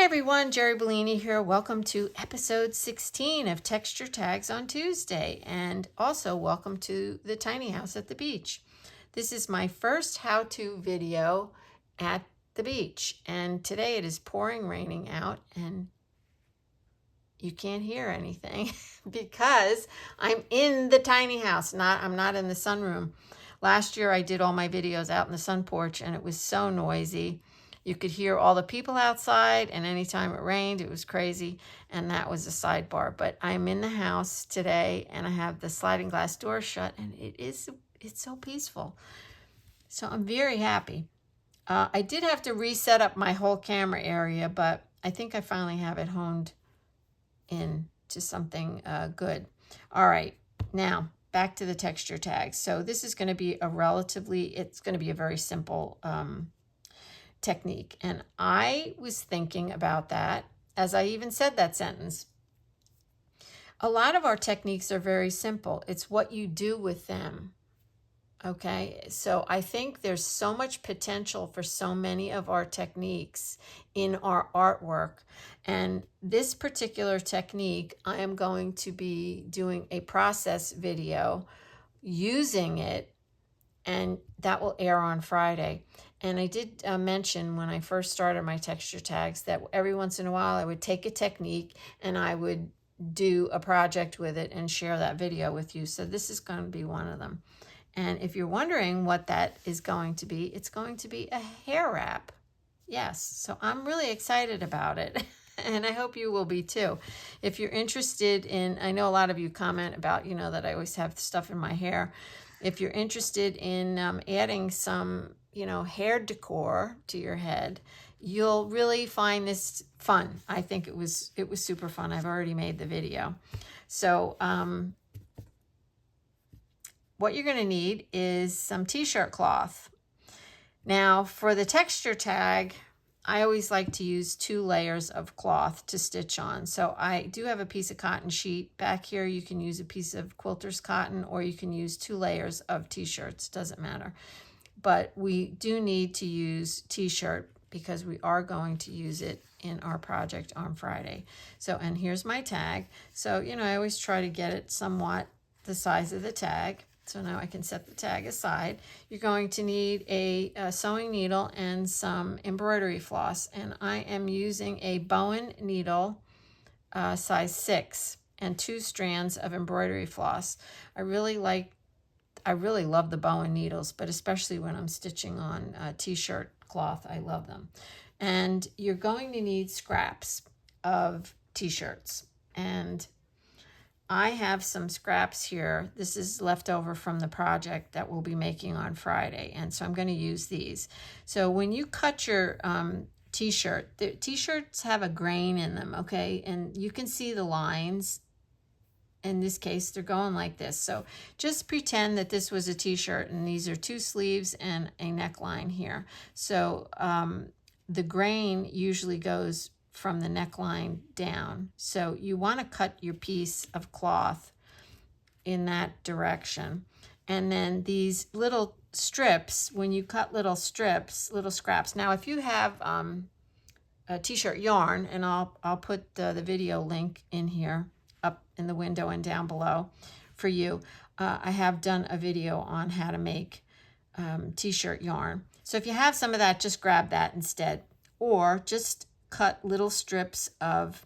everyone, Jeri Bellini here. Welcome to episode 16 of Texture Tags on Tuesday, and also welcome to the tiny house at the beach. This is my first how-to video at the beach, and today it is pouring raining out, and you can't hear anything because I'm in the tiny house. I'm not in the sunroom. Last year I did all my videos out in the sun porch, and it was so noisy. You could hear all the people outside, and anytime it rained, it was crazy, and that was a sidebar. But I'm in the house today, and I have the sliding glass door shut, and it's so peaceful. So I'm very happy. I did have to reset up my whole camera area, but I think I finally have it honed in to something good. All right, now back to the texture tags. So this is going to be it's going to be a very simple technique. And I was thinking about that as I even said that sentence. A lot of our techniques are very simple. It's what you do with them. Okay, so I think there's so much potential for so many of our techniques in our artwork. And this particular technique, I am going to be doing a process video using it, and that will air on Friday. And I did mention when I first started my texture tags that every once in a while I would take a technique and I would do a project with it and share that video with you. So this is going to be one of them. And if you're wondering what that is going to be, it's going to be a hair wrap. Yes, so I'm really excited about it. And I hope you will be too. If you're interested in, I know a lot of you comment about, that I always have stuff in my hair. If you're interested in adding some, hair decor to your head, you'll really find this fun. I think it was super fun. I've already made the video. So what you're going to need is some t-shirt cloth. Now for the texture tag, I always like to use 2 layers of cloth to stitch on. So I do have a piece of cotton sheet. Back here you can use a piece of quilter's cotton, or you can use 2 layers of t-shirts, doesn't matter. But we do need to use t-shirt because we are going to use it in our project on Friday. So, and here's my tag. So, I always try to get it somewhat the size of the tag. So now I can set the tag aside. You're going to need a sewing needle and some embroidery floss. And I am using a Bowen needle, size 6, and 2 strands of embroidery floss. I really love the Bowen needles, but especially when I'm stitching on t-shirt cloth, I love them. And you're going to need scraps of t-shirts. And I have some scraps here. This is left over from the project that we'll be making on Friday. And so I'm going to use these. So when you cut your t-shirt, the t-shirts have a grain in them, okay? And you can see the lines. In this case, they're going like this. So just pretend that this was a t-shirt, and these are 2 sleeves and a neckline here. So the grain usually goes from the neckline down. So you want to cut your piece of cloth in that direction. And then these little strips, when you cut little scraps. Now, if you have a t-shirt yarn, and I'll put the video link in here, up in the window and down below for you. I have done a video on how to make t-shirt yarn. So if you have some of that, just grab that instead, or just cut little strips of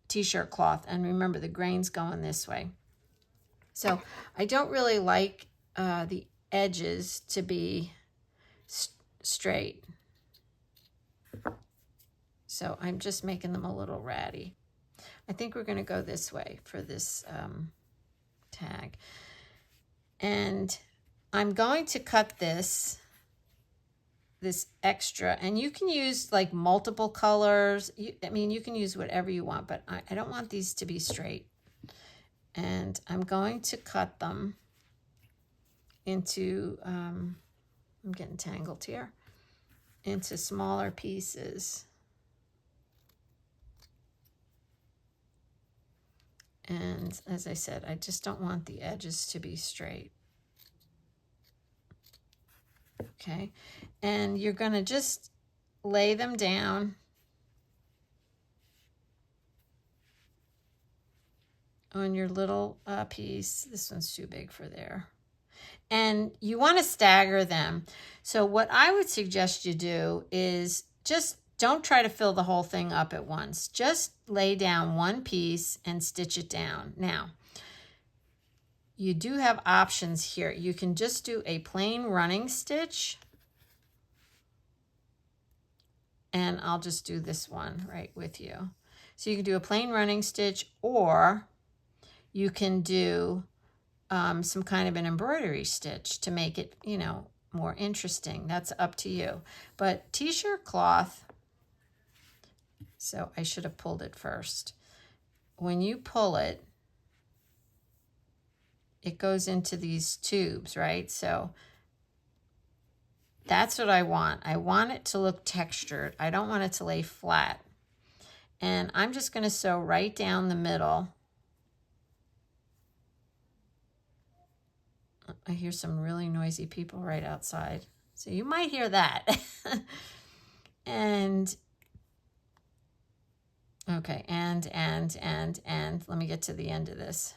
t-shirt cloth. And remember, the grain's going this way. So I don't really like the edges to be straight. So I'm just making them a little ratty. I think we're going to go this way for this tag. And I'm going to cut this extra, and you can use like multiple colors. You can use whatever you want, but I don't want these to be straight. And I'm going to cut them into, I'm getting tangled here, into smaller pieces. And as I said, I just don't want the edges to be straight. Okay, and you're going to just lay them down on your little piece. This one's too big for there. And you want to stagger them. So what I would suggest you do is just don't try to fill the whole thing up at once. Just lay down one piece and stitch it down. Now, you do have options here. You can just do a plain running stitch. And I'll just do this one right with you. So you can do a plain running stitch, or you can do some kind of an embroidery stitch to make it, you know, more interesting. That's up to you. But t-shirt cloth, so I should have pulled it first. When you pull it, it goes into these tubes, right? So that's what I want. I want it to look textured. I don't want it to lay flat. And I'm just going to sew right down the middle. I hear some really noisy people right outside, so you might hear that. And okay, and let me get to the end of this.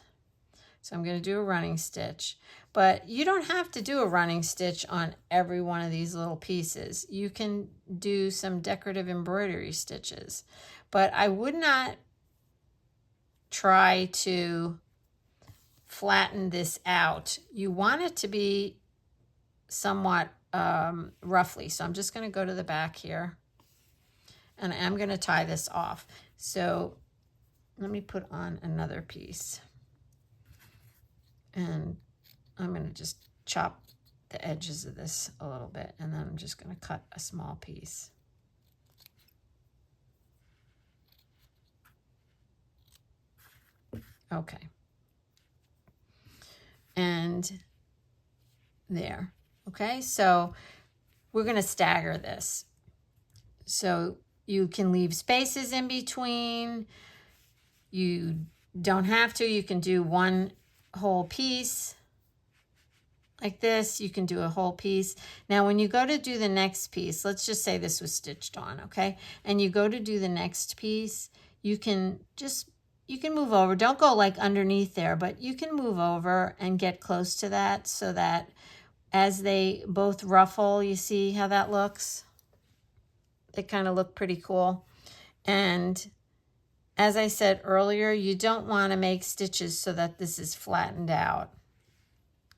So I'm going to do a running stitch, but you don't have to do a running stitch on every one of these little pieces. You can do some decorative embroidery stitches, but I would not try to flatten this out. You want it to be somewhat roughly. So I'm just going to go to the back here, and I'm going to tie this off. So let me put on another piece, and I'm going to just chop the edges of this a little bit, and then I'm just going to cut a small piece. Okay. And there. Okay, so we're going to stagger this. So you can leave spaces in between. You don't have to. You can do one whole piece like this. You can do a whole piece. Now, when you go to do the next piece, let's just say this was stitched on, okay? And you go to do the next piece, you can move over. Don't go like underneath there, but you can move over and get close to that so that as they both ruffle, you see how that looks? They kind of look pretty cool. And as I said earlier, you don't want to make stitches so that this is flattened out.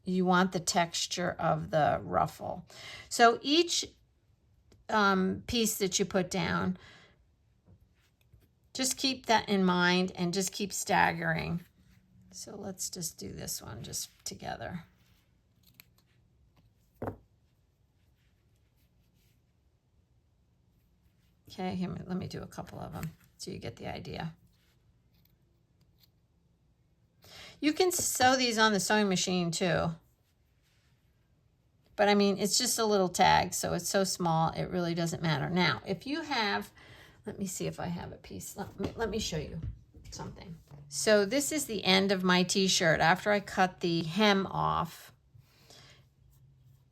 You want the texture of the ruffle. So each piece that you put down, just keep that in mind and just keep staggering. So let's just do this one just together. Okay, here, let me do a couple of them so you get the idea. You can sew these on the sewing machine too. But I mean, it's just a little tag, so it's so small, it really doesn't matter. Now, if you have, let me see if I have a piece. Let me show you something. So this is the end of my t-shirt. After I cut the hem off,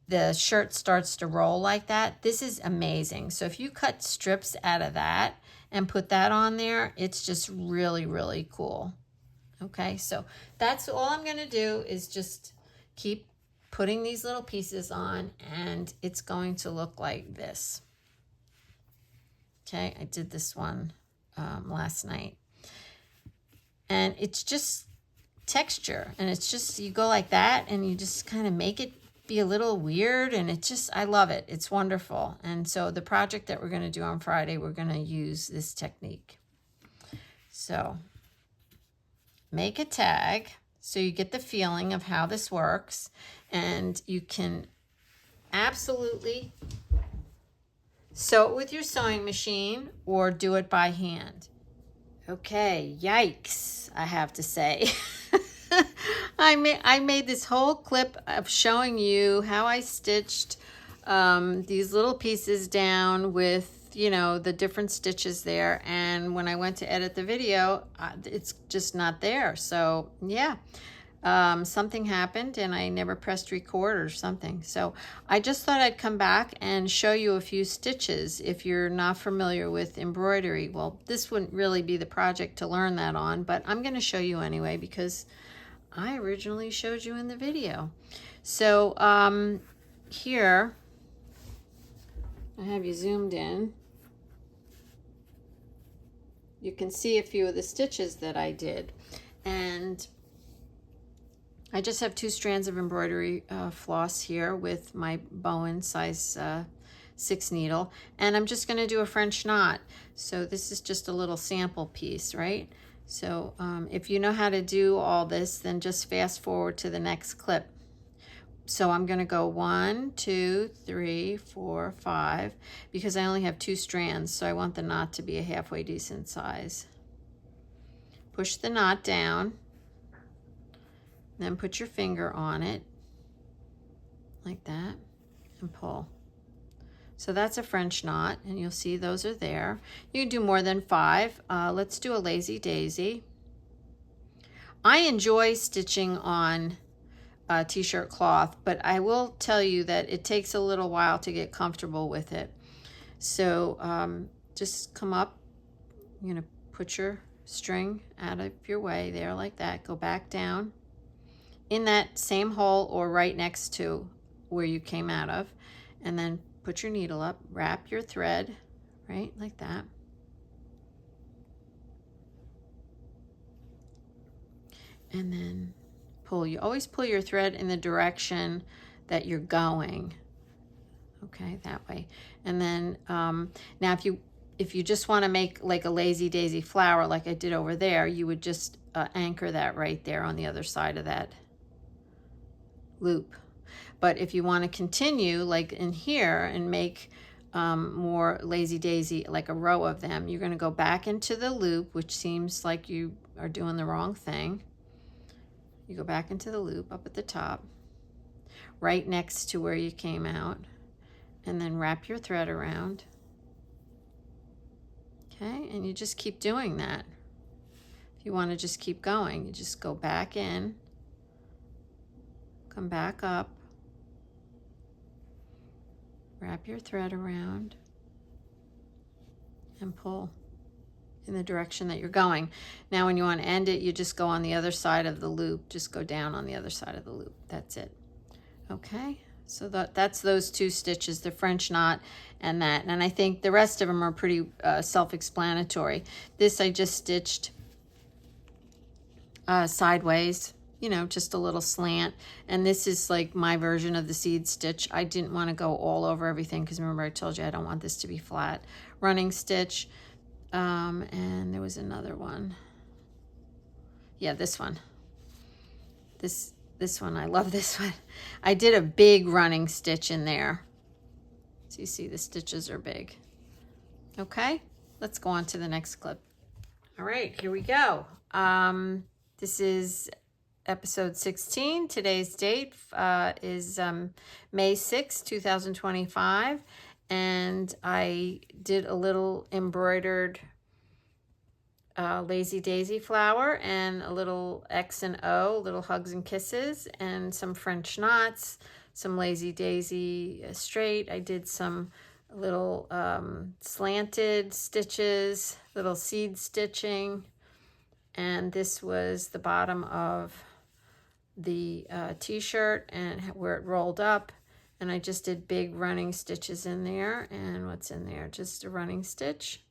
the shirt starts to roll like that. This is amazing. So if you cut strips out of that and put that on there, it's just really, really cool. Okay, so that's all I'm gonna do is just keep putting these little pieces on, and it's going to look like this. Okay, I did this one last night. And it's just texture, and it's just, you go like that and you just kind of make it be a little weird, and it just, I love it. It's wonderful. And so the project that we're going to do on Friday, we're going to use this technique. So make a tag so you get the feeling of how this works, and you can absolutely sew it with your sewing machine or do it by hand. Okay, yikes, I have to say. I made this whole clip of showing you how I stitched these little pieces down with, you know, the different stitches there. And when I went to edit the video, it's just not there. So yeah, something happened and I never pressed record or something. So I just thought I'd come back and show you a few stitches if you're not familiar with embroidery. Well, this wouldn't really be the project to learn that on, but I'm going to show you anyway because I originally showed you in the video. So here, I have you zoomed in. You can see a few of the stitches that I did. And I just have 2 strands of embroidery floss here with my Bowen size 6 needle. And I'm just going to do a French knot. So this is just a little sample piece, right? So if you know how to do all this, then just fast forward to the next clip. So I'm going to go 1, 2, 3, 4, 5, because I only have 2 strands, so I want the knot to be a halfway decent size. Push the knot down, then put your finger on it, like that, and pull. So that's a French knot, and you'll see those are there. You can do more than 5. Let's do a lazy daisy. I enjoy stitching on t-shirt cloth, but I will tell you that it takes a little while to get comfortable with it. So just come up, you're going to put your string out of your way there like that, go back down in that same hole or right next to where you came out of, and then put your needle up, wrap your thread right like that. And then pull. You always pull your thread in the direction that you're going. Okay, that way. And then now if you just want to make like a lazy daisy flower like I did over there, you would just anchor that right there on the other side of that loop. But if you want to continue like in here and make more lazy daisy, like a row of them, you're going to go back into the loop, which seems like you are doing the wrong thing. You go back into the loop up at the top, right next to where you came out, and then wrap your thread around. Okay, and you just keep doing that. If you want to just keep going, you just go back in, come back up, wrap your thread around, and pull in the direction that you're going. Now when you want to end it, you just go on the other side of the loop, just go down on the other side of the loop. That's it. Okay, so that's those 2 stitches, the French knot and that, and I think the rest of them are pretty self-explanatory. This I just stitched sideways, you know, just a little slant, and this is like my version of the seed stitch. I didn't want to go all over everything because remember I told you I don't want this to be flat. Running stitch. And there was another one. Yeah, this one. This one, I love this one. I did a big running stitch in there. So you see the stitches are big. Okay, let's go on to the next clip. All right, here we go. This is episode 16. Today's date is May 6, 2025. And I did a little embroidered lazy daisy flower and a little X and O, little hugs and kisses, and some French knots, some lazy daisy straight. I did some little slanted stitches, little seed stitching, and this was the bottom of the t-shirt and where it rolled up. And I just did big running stitches in there. And what's in there? Just a running stitch.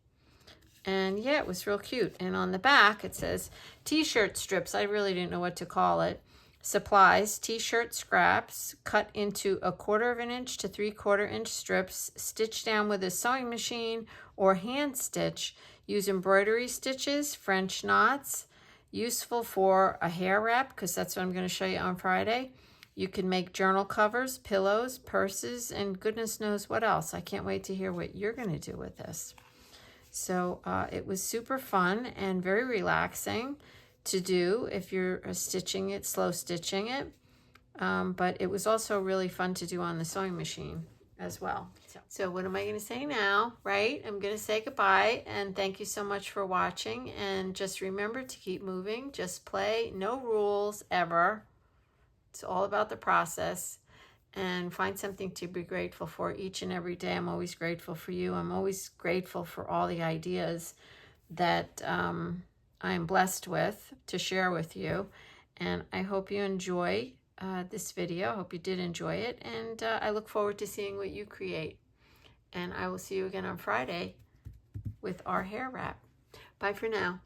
And yeah, it was real cute. And on the back, it says t-shirt strips. I really didn't know what to call it. Supplies, t-shirt scraps, cut into 1/4 inch to 3/4 inch strips, stitched down with a sewing machine or hand stitch. Use embroidery stitches, French knots. Useful for a hair wrap, because that's what I'm going to show you on Friday. You can make journal covers, pillows, purses, and goodness knows what else. I can't wait to hear what you're going to do with this. So it was super fun and very relaxing to do if you're stitching it, slow stitching it. But it was also really fun to do on the sewing machine. as well. So what am I going to say now, right? I'm going to say goodbye, and thank you so much for watching. And just remember to keep moving. Just play. No rules ever. It's all about the process. And find something to be grateful for each and every day. I'm always grateful for you. I'm always grateful for all the ideas that I'm blessed with to share with you. And I hope you enjoy this video. I hope you did enjoy it. And I look forward to seeing what you create. And I will see you again on Friday with our hair wrap. Bye for now.